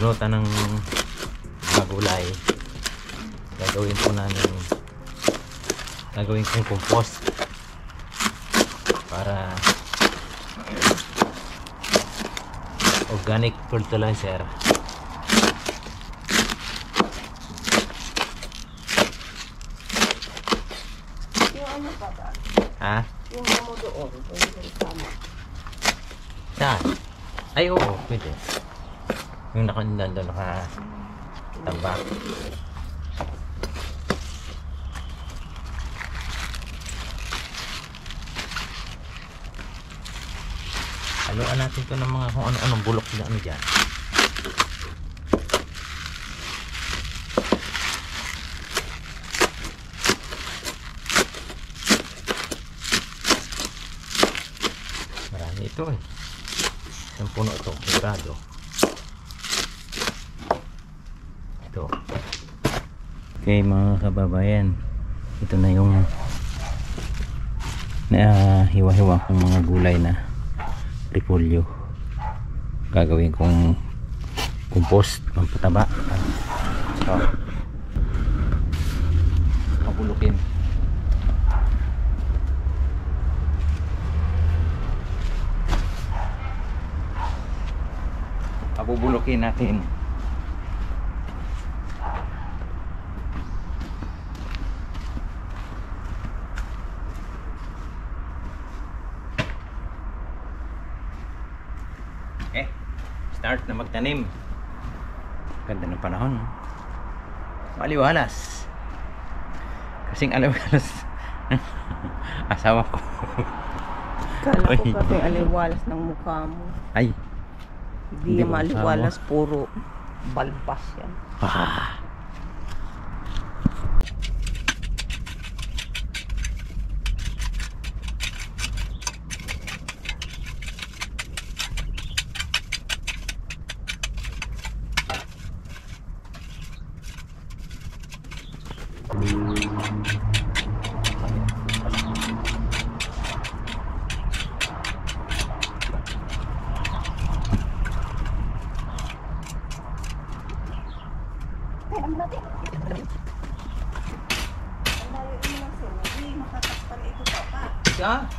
bunutan ng mga gulay, gagawin kong compost para organic fertilizer. Yung ano pa ba? Ha? Yung mo doon, pwede isama. Saan? Ay, oo, pwede. Yung nakatambak. Haluan natin ito ng mga kung ano-anong bulok na ano dyan. Marami ito eh. Isang puno ito, sigurado. Ito. Okay mga kababayan, ito na yung hiwa-hiwa kong mga gulay na repolyo. Gagawin kong compost, pampataba. So, pabulukin. Pabubulukin natin. Start na magtanim. Ganda ng panahon. Maliwalas. Kasing aliwalas asawa ko. Kala ko kasi aliwalas ng mukha mo. Ay, Hindi yan maliwalas, puro balbas yan.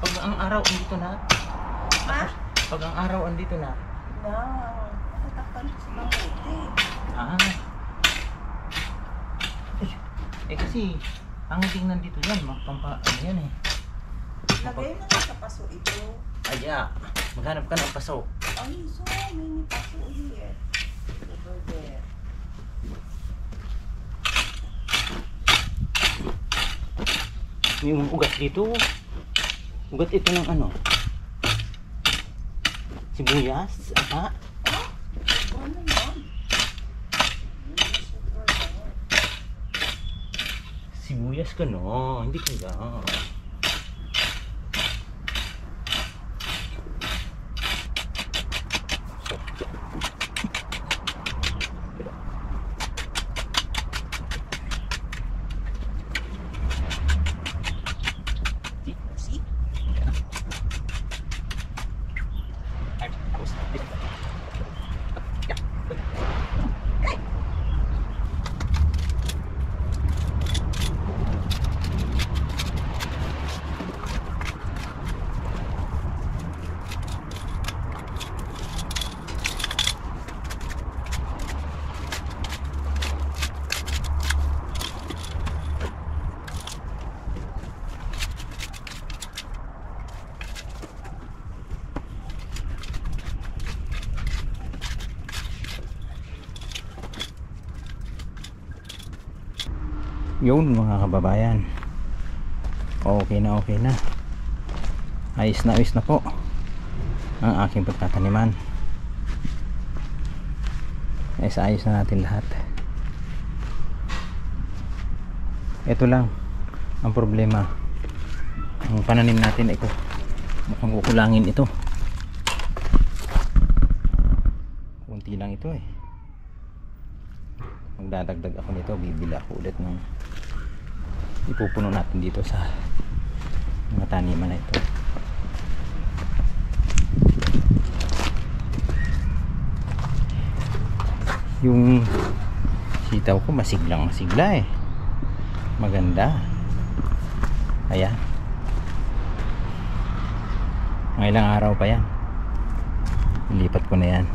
Pag ang araw andito na. Ha? Pag ang araw andito na. Natatakpan sa mabuti. Kasi ang tingnan dito yan, ano yan eh. Lagay mo na sa paso ito. Maghanap ka ng paso. Ay, so many paso here. Over there. Yung ugat dito. Ugat ito ng ano? Sibuyas? Ano yan? Sibuyas ka no? Hindi ka ga. Yun mga kababayan, okay na, ayos na po ang aking pagtataniman. Ayos na natin lahat. Ito lang ang problema, ang pananim natin ito mukhang kukulangin ito, kunti lang ito eh. Magdadagdag ako nito, bibili ako ulit ng ipupuno natin dito sa mga taniman na ito. Yung sitaw ko masiglang masigla eh. Maganda. Ayan. Mga ilang araw pa yan. Ilipat ko na yan.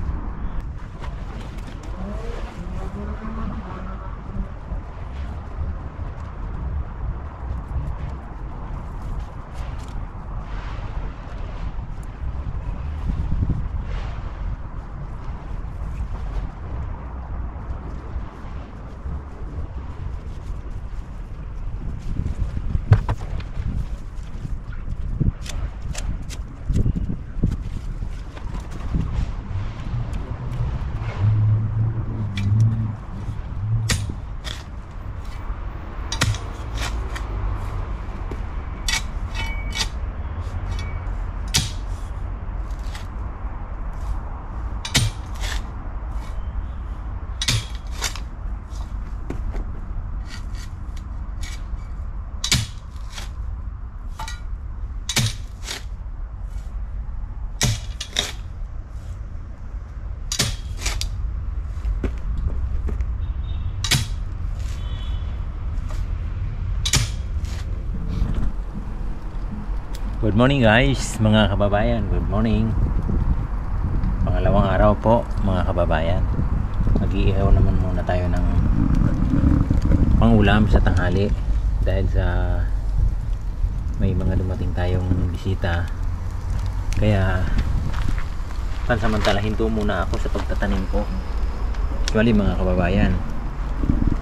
Good morning guys, mga kababayan. Good morning. Pangalawang araw po mga kababayan. Mag-iihaw naman muna tayo ng pangulam sa tanghali dahil sa may mga dumating tayong bisita. Kaya pansamantala hinto muna ako sa pagtatanim ko. Actually mga kababayan,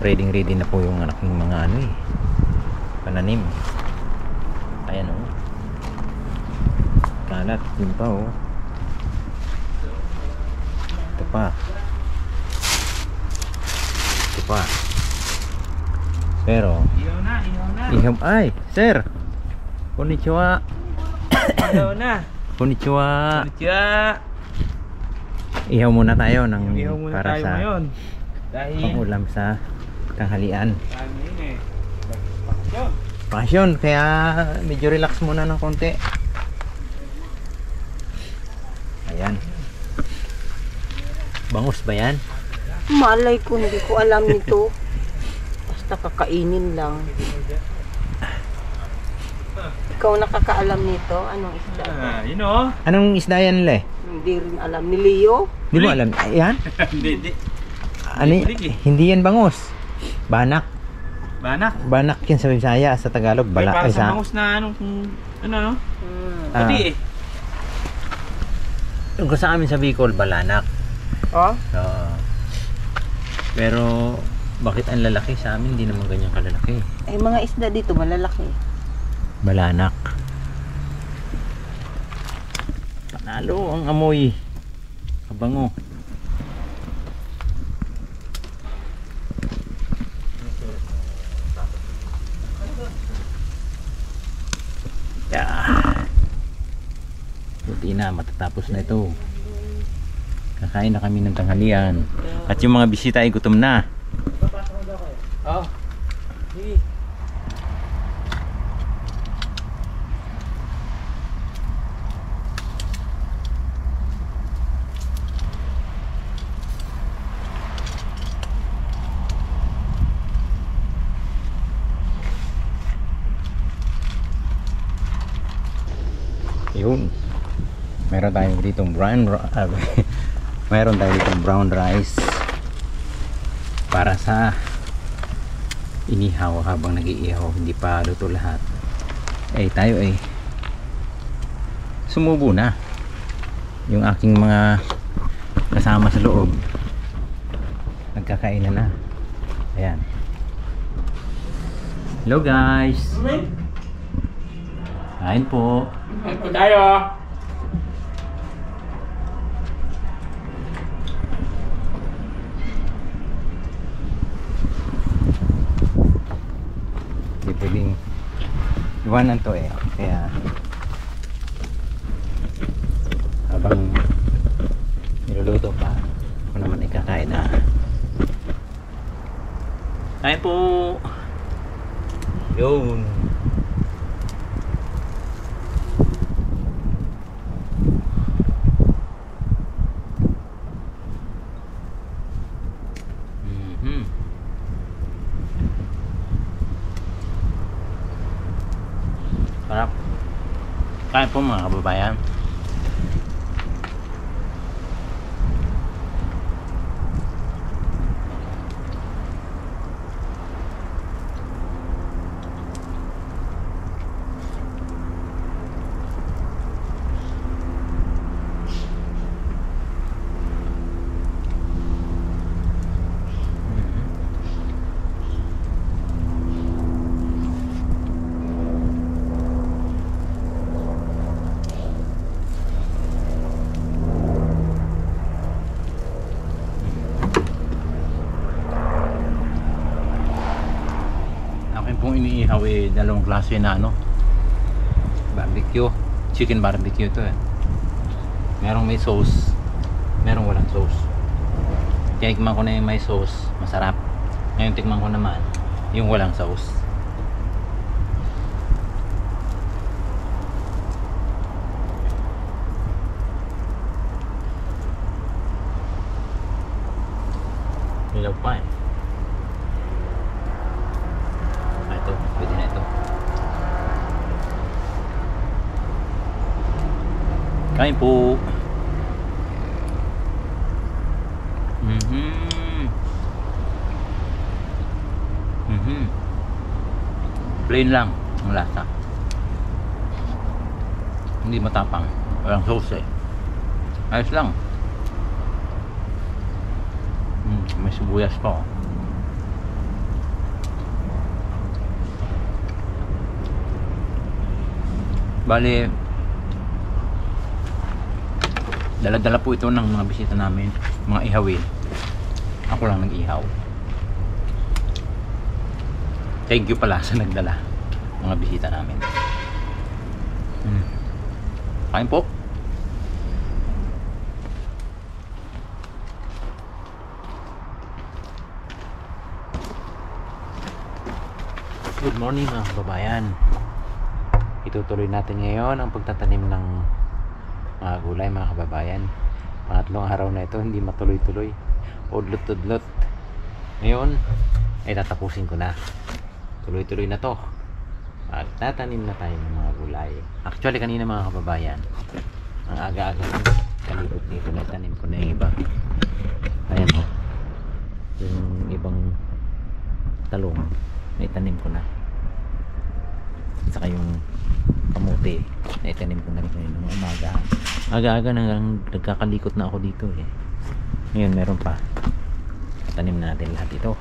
ready na po yung aking mga pananim. Ayan o. Kalat, yun pa oh. Ito pa. Pero ihaw ay, sir. Konnichiwa. Ihaw na. Konnichiwa. Konnichiwa. Ihaw muna tayo ng Ihaw muna para tayo sa ngayon. Dahil pangulam sa tanghalian. yun Passion, kaya medyo relax muna ng konti. Ayan. Bangus ba yan? Malay ko, hindi ko alam nito. Basta kakainin lang. Ikaw nakakaalam nito? Anong isda? You know? Anong isda yan, Le? Hindi rin alam. Ni Leo? Di mo alam? Ayan? Hindi. Hindi yan bangus. Banak. Banak. Banak yan sa Bisaya, sa Tagalog. Para Bala, sa bangus na ano, no? Ah. Puti eh. Yung ko sa amin sa Bicol, balanak. Oh? Pero bakit ang lalaki sa amin hindi naman ganyan kalalaki? Eh, mga isda dito malalaki. Balanak. Panalo ang amoy. Kabango. Buti na, matatapos na ito. Kakain na kami ng tanghalian. At yung mga bisita ay gutom na. Oh. Yun. Meron tayong ditong meron tayong ditong brown rice para sa inihaw habang nag-iihaw, hindi pa luto lahat. Eh tayo ay sumubo na. Yung aking mga kasama sa loob nagkakain na. Ayan. Hello guys. Kain po. Kain po tayo. Hindi pwedeng iwanan to eh. Kaya habang niluluto pa ako naman ikakain na. Kain po. Yun. Kain po mga kababayan. Kung iniihaw eh, dalawang klase na ano, barbecue, chicken barbecue to eh. Merong may sauce, merong walang sauce. Tinikman ko na yung may sauce, masarap. Ngayon tikman ko naman yung walang sauce. Ilaw pa eh. Ito, pwede na ito. Kain po. Plain lang ang lasa. Hindi matapang. Walang sauce eh. Ayos lang. May sibuyas pa oh. Bali, dala-dala po ito ng mga bisita namin, mga ihawin. Ako lang nag-ihaw. Thank you pala sa nagdala, mga bisita namin. Kain po. Good morning mga kababayan. Itutuloy natin ngayon ang pagtatanim ng mga gulay mga kababayan. Pangatlong araw na ito, hindi matuloy-tuloy, udlot-udlot. Ngayon ay tatapusin ko na. Tuloy-tuloy na to. Tatanim na tayo ng mga gulay. Actually kanina mga kababayan, ang aga-aga kalibot dito, natanim ko na yung iba. Ayan o, yung ibang talong naitanim ko na, saka yung kamote naitanim ko na rin ngayon ng umaga. Aga-aga nagkakalikot na ako dito eh. Ngayon meron pa, tanim na natin lahat ito.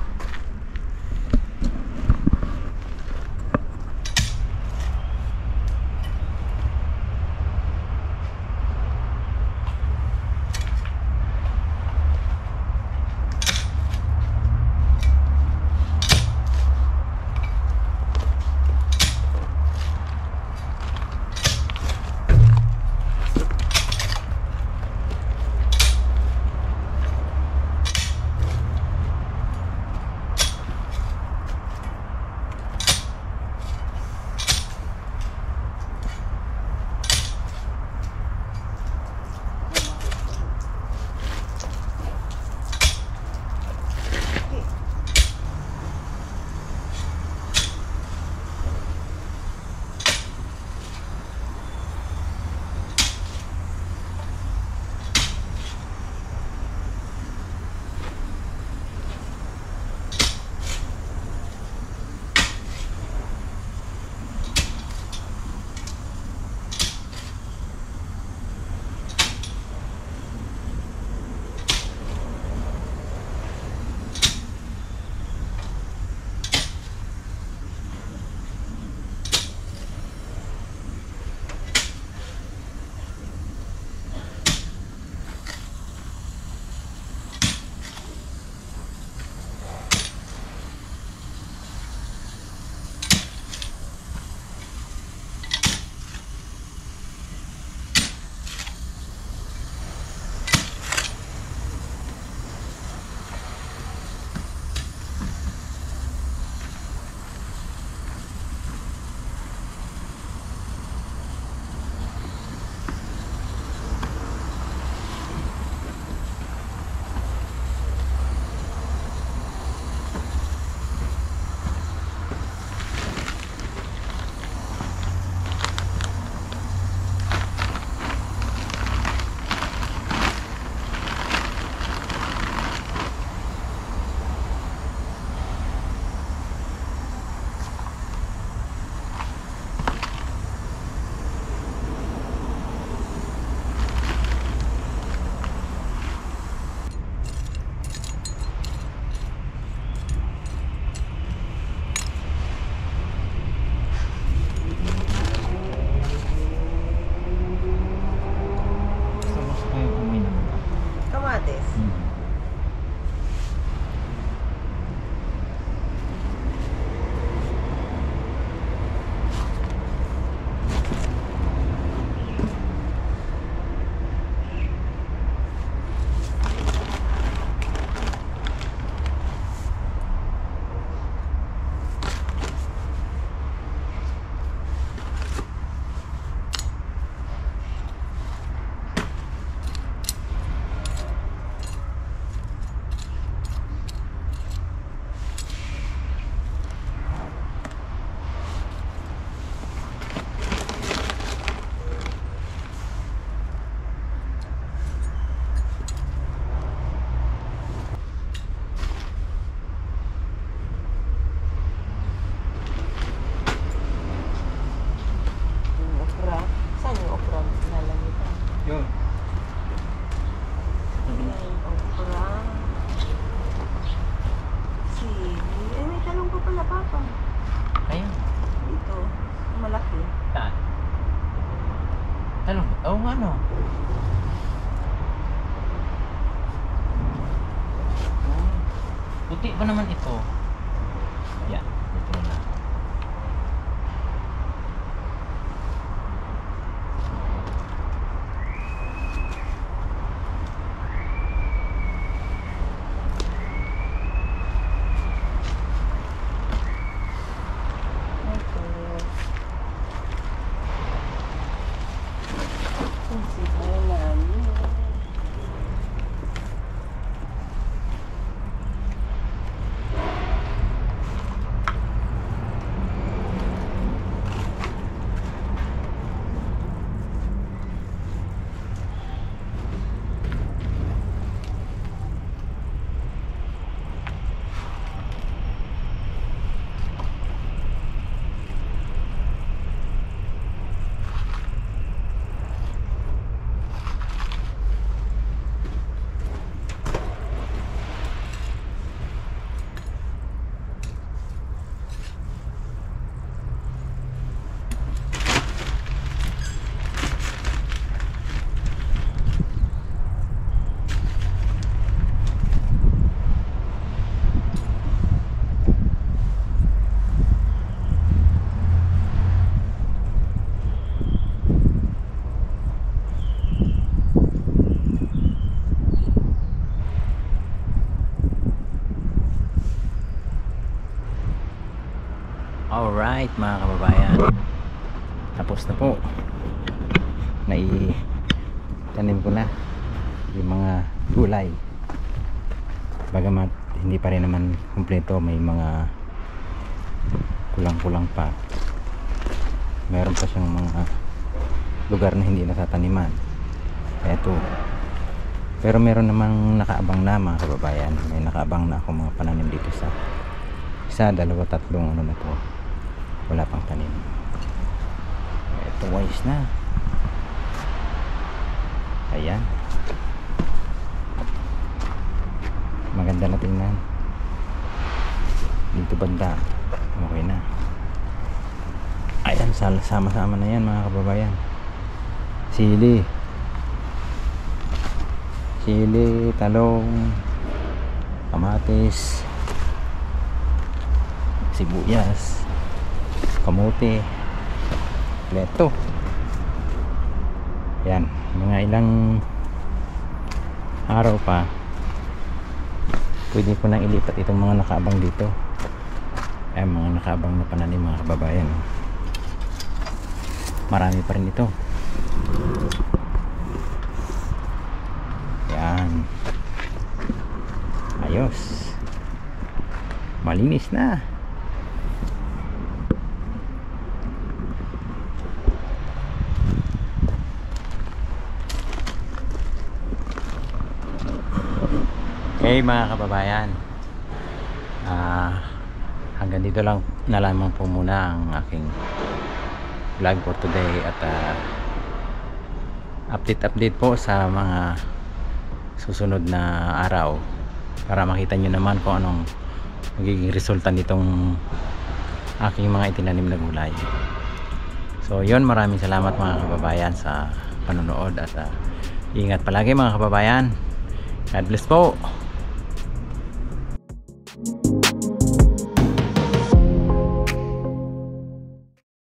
nga no. Puti pa naman ito. Yan, ito na. Alright mga kababayan, tapos na po. Naitanim ko na yung mga gulay. Bagamat hindi pa rin naman kumpleto, may mga kulang-kulang pa. Meron pa siyang mga lugar na hindi natataniman. Eto. Pero meron namang nakaabang na mga kababayan. May nakaabang na ako mga pananim dito sa isa, dalawa, tatlong ano na to. Wala pang tanim. Ito wise na. Ayan. Maganda na tingnan. Dito banda. Okay na. Ayan, sama-sama na yan mga kababayan. Sili. Sili, talong, kamatis, sibuyas, kamote, leto. Yan, mga ilang araw pa pwede ko nang ilipat itong mga nakaabang dito. Ay, mga nakaabang na pananim mga kababayan. Marami pa rin ito. Yan, ayos, malinis na. Okay mga kababayan, hanggang dito lang na lamang po muna ang aking vlog for today. At update po sa mga susunod na araw para makita nyo naman kung anong magiging resulta nitong aking mga itinanim na gulay. So yun, maraming salamat mga kababayan sa panonood. At ingat palagi mga kababayan. God bless po.